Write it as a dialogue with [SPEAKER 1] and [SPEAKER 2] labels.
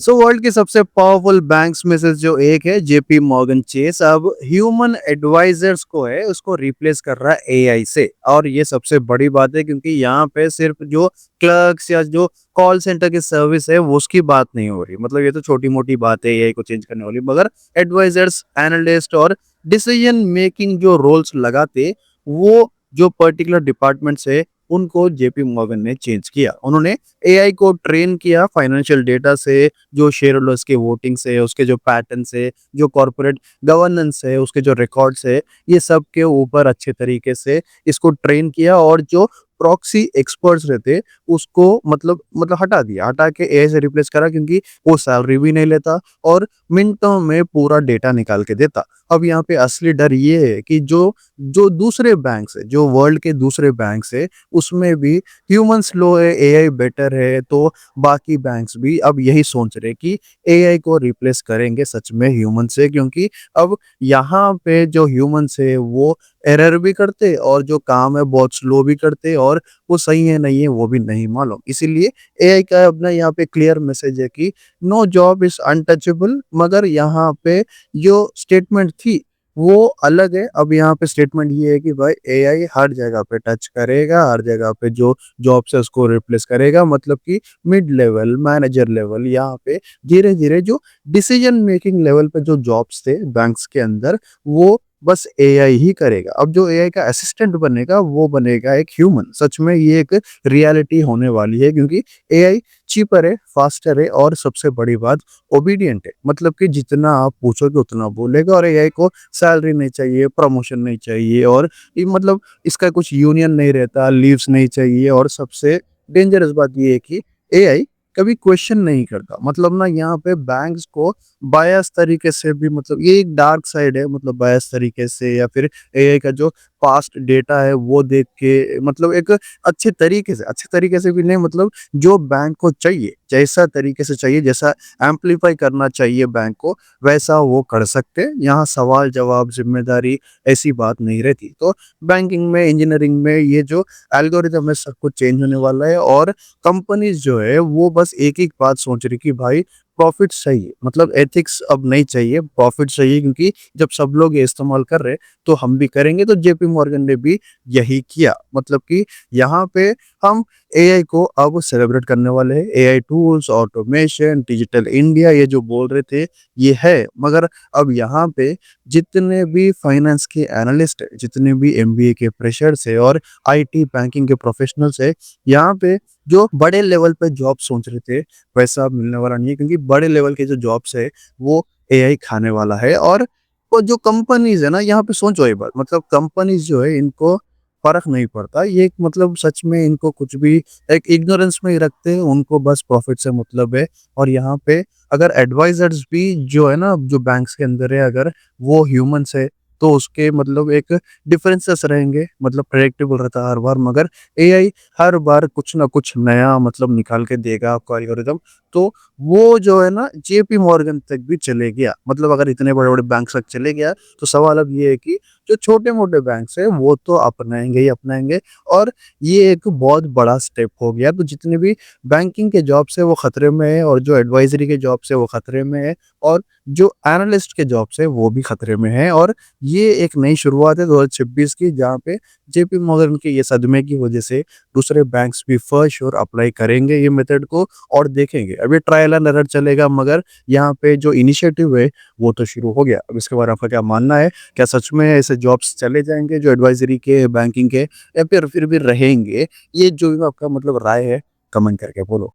[SPEAKER 1] World के सबसे powerful banks में से जो एक है जेपी मॉर्गन चेस, अब ह्यूमन एडवाइजर्स को है उसको रिप्लेस कर रहा है एआई से। और ये सबसे बड़ी बात है क्योंकि यहाँ पे सिर्फ जो क्लर्क्स या जो कॉल सेंटर की सर्विस है वो उसकी बात नहीं हो रही। मतलब ये तो छोटी मोटी बात है एआई को चेंज करने वाली, मगर एडवाइजर्स, एनालिस्ट और डिसीजन मेकिंग जो रोल्स लगाते, वो जो पर्टिकुलर डिपार्टमेंट्स है उनको जेपी मॉर्गन ने चेंज किया। उन्होंने एआई को ट्रेन किया फाइनेंशियल डेटा से, जो शेयर होल्डर्स के वोटिंग से, उसके जो पैटर्न से, जो कॉर्पोरेट गवर्नेंस है, उसके जो रिकॉर्ड्स है, ये सब के ऊपर अच्छे तरीके से इसको ट्रेन किया। और जो प्रॉक्सी एक्सपर्ट्स रहते उसको मतलब हटा दिया, हटा के एआई से रिप्लेस करा, क्योंकि वो सैलरी भी नहीं लेता और मिनटों में पूरा डेटा निकाल के देता। अब यहाँ पे असली डर ये है कि जो जो दूसरे बैंक्स है, जो वर्ल्ड के दूसरे बैंक्स है, उसमें भी ह्यूमन स्लो है, एआई बेटर है, तो बाकी बैंक्स भी अब यही सोच रहे कि एआई को रिप्लेस करेंगे सच में ह्यूमन से। क्योंकि अब यहाँ पे जो ह्यूमंस है वो एरर भी करते और जो काम है बहुत स्लो भी करते, और वो सही है नहीं है वो भी नहीं मालूम। इसीलिए एआई का अपना यहाँ पे क्लियर मैसेज है कि नो जॉब इज अनटचेबल। मगर यहाँ पे जो स्टेटमेंट थी वो अलग है। अब यहाँ पे स्टेटमेंट ये है कि भाई एआई हर जगह पे टच करेगा, हर जगह पे जो जॉब से उसको रिप्लेस करेगा। मतलब कि मिड लेवल, मैनेजर लेवल, यहाँ पे धीरे धीरे जो डिसीजन मेकिंग लेवल पे जो जॉब्स थे बैंक्स के अंदर, वो बस एआई ही करेगा। अब जो एआई का असिस्टेंट बनेगा वो बनेगा एक ह्यूमन। सच में ये एक रियलिटी होने वाली है, क्योंकि एआई चीपर है, फास्टर है और सबसे बड़ी बात ओबीडिएंट है। मतलब कि जितना आप पूछोगे उतना बोलेगा, और एआई को सैलरी नहीं चाहिए, प्रमोशन नहीं चाहिए, और ये मतलब इसका कुछ यूनियन नहीं रहता, लीव्स नहीं चाहिए। और सबसे डेंजरस बात ये है कि एआई कभी क्वेश्चन नहीं करता। मतलब ना यहाँ पे बैंक्स को बायस तरीके से भी, मतलब ये एक डार्क साइड है, मतलब बायस तरीके से या फिर एआई का जो पास्ट डेटा है वो देख के, मतलब एक अच्छे तरीके से भी नहीं, मतलब जो बैंक को चाहिए, जैसा तरीके से चाहिए, जैसा एम्पलीफाई करना चाहिए बैंक को, वैसा वो कर सकते हैं। यहाँ सवाल जवाब, जिम्मेदारी, ऐसी बात नहीं रहती। तो बैंकिंग में, इंजीनियरिंग में ये जो एल्गोरिदम है सब कुछ चेंज होने वाला है। और कंपनीज जो है वो बस एक ही बात सोच रही कि भाई प्रॉफिट चाहिए, मतलब एथिक्स अब नहीं चाहिए, प्रॉफिट चाहिए। क्योंकि जब सब लोग ये इस्तेमाल कर रहे तो हम भी करेंगे। तो जेपी मॉर्गन ने भी यही किया। मतलब कि यहाँ पे हम एआई को अब सेलिब्रेट करने वाले हैं। AI tools, automation, digital India, ये जो बोल रहे थे ये है। मगर अब यहाँ पे जितने भी फाइनेंस के एनालिस्ट है, जितने भी एमबीए के फ्रेशर्स है और आईटी बैंकिंग के प्रोफेशनल्स है, यहाँ पे जो बड़े लेवल पे जॉब सोच रहे थे वैसा अब मिलने वाला नहीं है। क्योंकि बड़े लेवल के जो जॉब्स है वो एआई खाने वाला है। और वो जो कंपनीज है ना, यहाँ पे सोचो एक बात, मतलब कंपनीज जो है इनको फर्क नहीं पड़ता। ये मतलब सच में इनको कुछ भी एक इग्नोरेंस में ही रखते हैं, उनको बस प्रॉफिट से मतलब है। और यहाँ पे अगर एडवाइजर्स भी जो है ना, जो बैंक्स के अंदर है, अगर वो ह्यूमंस है तो उसके मतलब एक डिफरेंसेस रहेंगे, मतलब प्रेडिक्टेबल रहता है हर बार। मगर एआई हर बार कुछ ना कुछ नया मतलब निकाल के देगा आपको एल्गोरिदम। तो वो जो है ना जेपी मॉर्गन तक भी चले गया। मतलब अगर इतने बड़े बड़े बैंक तक चले गया तो सवाल अब ये है कि जो छोटे मोटे बैंक्स है वो तो अपनाएंगे ही अपनाएंगे। और ये एक बहुत बड़ा स्टेप हो गया। तो जितने भी बैंकिंग के जॉब्स है वो खतरे में है, और जो एडवाइजरी के जॉब्स है वो खतरे में है, और जो एनालिस्ट के जॉब्स है वो भी खतरे में है। और ये एक नई शुरुआत है 2026 की, जहाँ पे जेपी मॉर्गन के ये सदमे की वजह से दूसरे बैंक्स भी फॉर श्योर अप्लाई करेंगे ये मेथड को और देखेंगे। अभी ट्रायल एंड एरर चलेगा, मगर यहाँ पे जो इनिशिएटिव है वो तो शुरू हो गया। अब इसके बारे में आपका क्या मानना है? क्या सच में ऐसे जॉब्स चले जाएंगे जो एडवाइजरी के, बैंकिंग के, या फिर भी रहेंगे? ये जो भी आपका मतलब राय है, कमेंट करके बोलो।